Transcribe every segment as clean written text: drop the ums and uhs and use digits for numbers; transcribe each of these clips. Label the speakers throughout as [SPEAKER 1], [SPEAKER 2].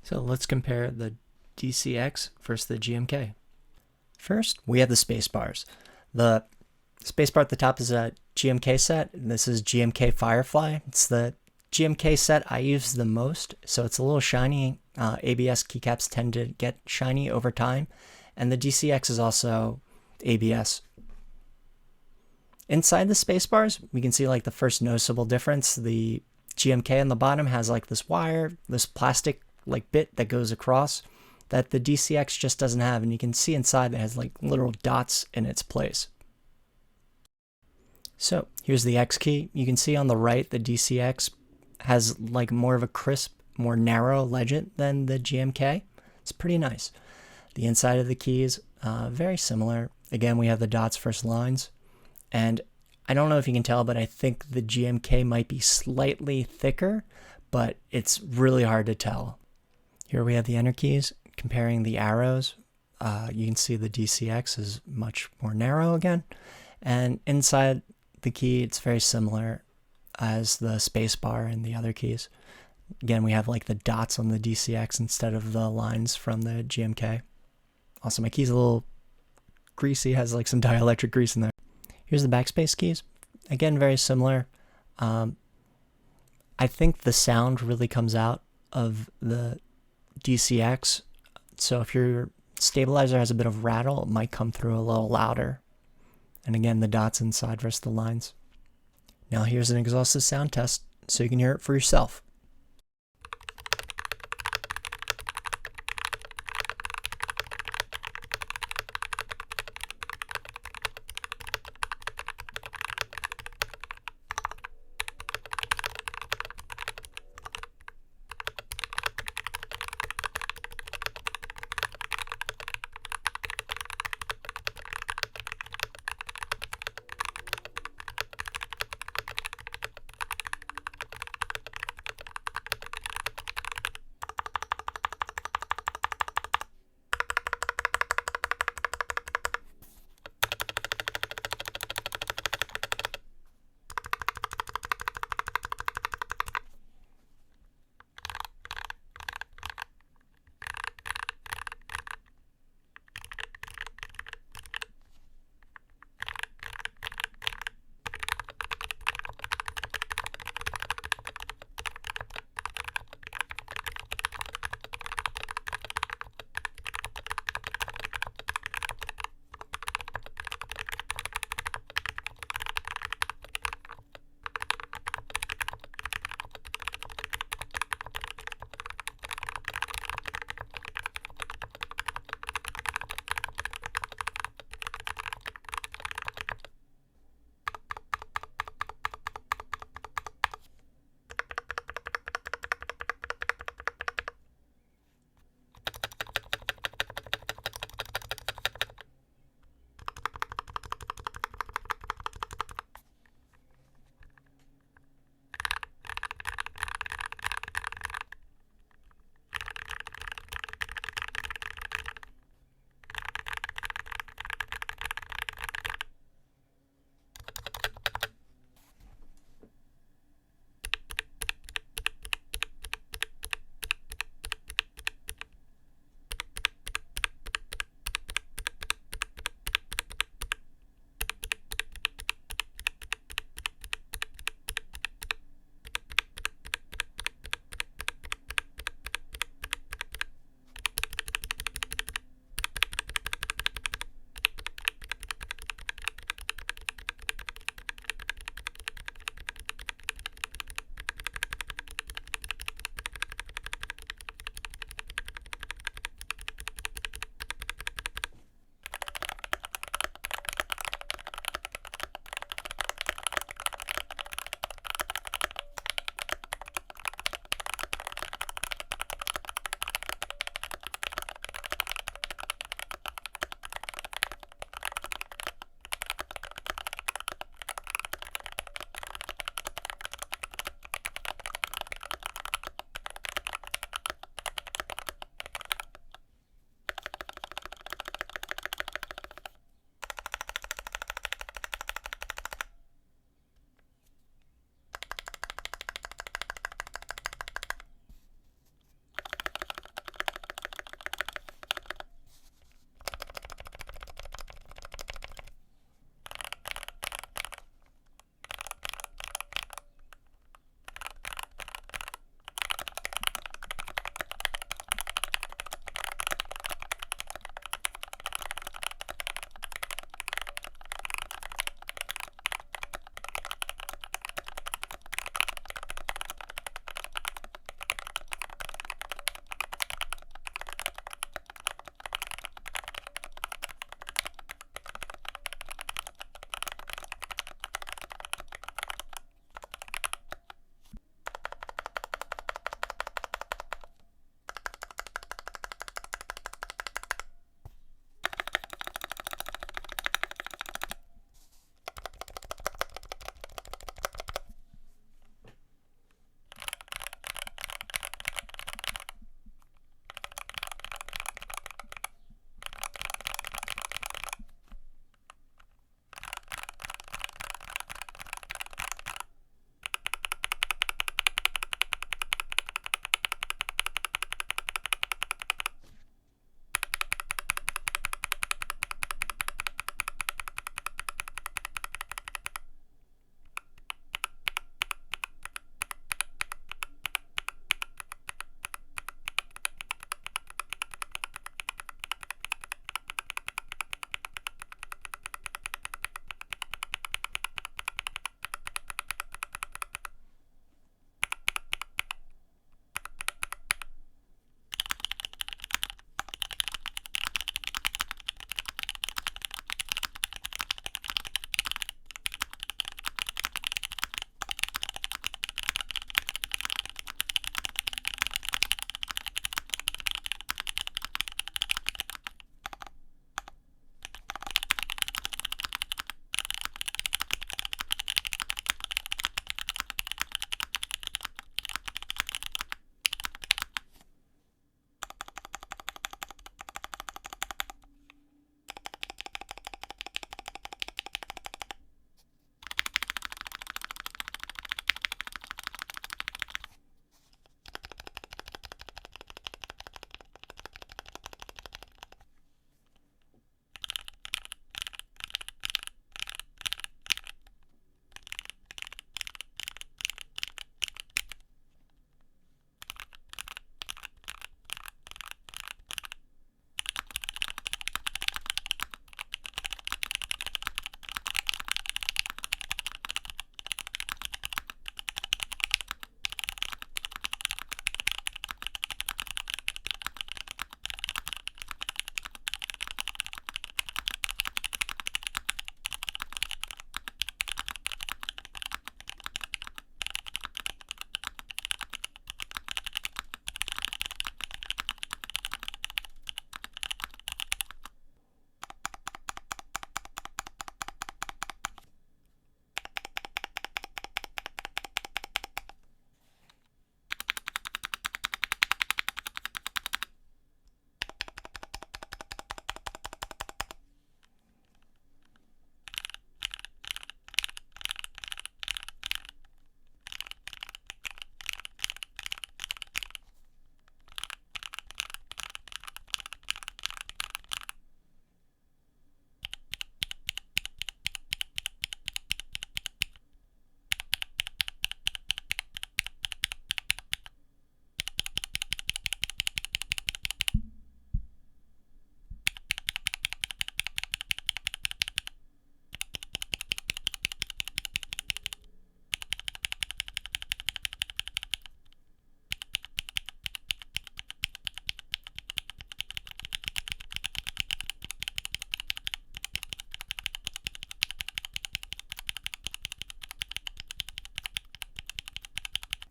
[SPEAKER 1] So let's compare the DCX versus the GMK. First, we have the Spacebars. The spacebar at the top is a GMK set. This is GMK Firefly. It's the GMK set I use the most, so it's a little shiny. ABS keycaps tend to get shiny over time, and the DCX is also ABS. Inside the Spacebars, we can see like the first noticeable difference. The GMK on the bottom has like this wire, this plastic like bit that goes across that the DCX just doesn't have, and you can see inside it has like literal dots in its place. So here's the X key. You can see on the right the DCX has like more of a crisp, more narrow legend than the GMK. It's pretty nice. The inside of the keys, very similar. Again, we have the dots first lines, and I don't know if you can tell, but I think the GMK might be slightly thicker, but it's really hard to tell. Here we have the enter keys. Comparing the arrows, you can see the DCX is much more narrow again, and inside the key it's very similar as the spacebar and the other keys. Again, we have like the dots on the DCX instead of the lines from the GMK. Also, my key's a little greasy, has like some dielectric grease in there. Here's the Backspace keys. Again, very similar. I think the sound really comes out of the DCX. So if your stabilizer has a bit of rattle, it might come through a little louder. And again, the dots inside versus the lines. Now here's an exhaustive sound test so you can hear it for yourself.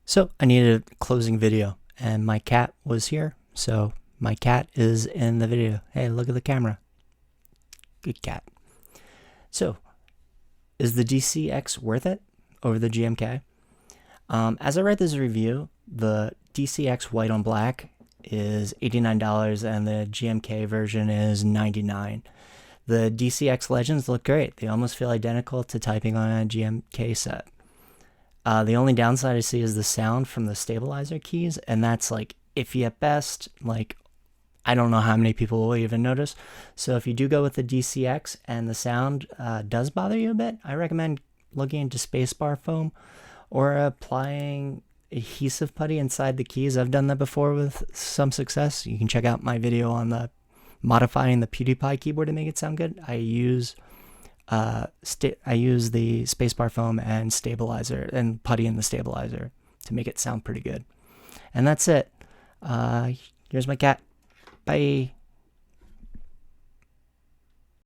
[SPEAKER 1] So I needed a closing video, and my cat was here, so my cat is in the video. Hey, look at the camera. Good cat. So, is the DCX worth it over the GMK? As I read this review, the DCX white on black is $89 and the GMK version is $99. The DCX Legends look great. They almost feel identical to typing on a GMK set. The only downside I see is the sound from the stabilizer keys, and that's like iffy at best. Like, I don't know how many people will even notice. So if you do go with the DCX and the sound does bother you a bit, I recommend looking into Spacebar foam or applying adhesive putty inside the keys. I've done that before with some success. You can check out my video on the modifying the PewDiePie keyboard to make it sound good. I use the Spacebar foam and stabilizer and putty in the stabilizer to make it sound pretty good. And that's it. Here's my cat. Bye.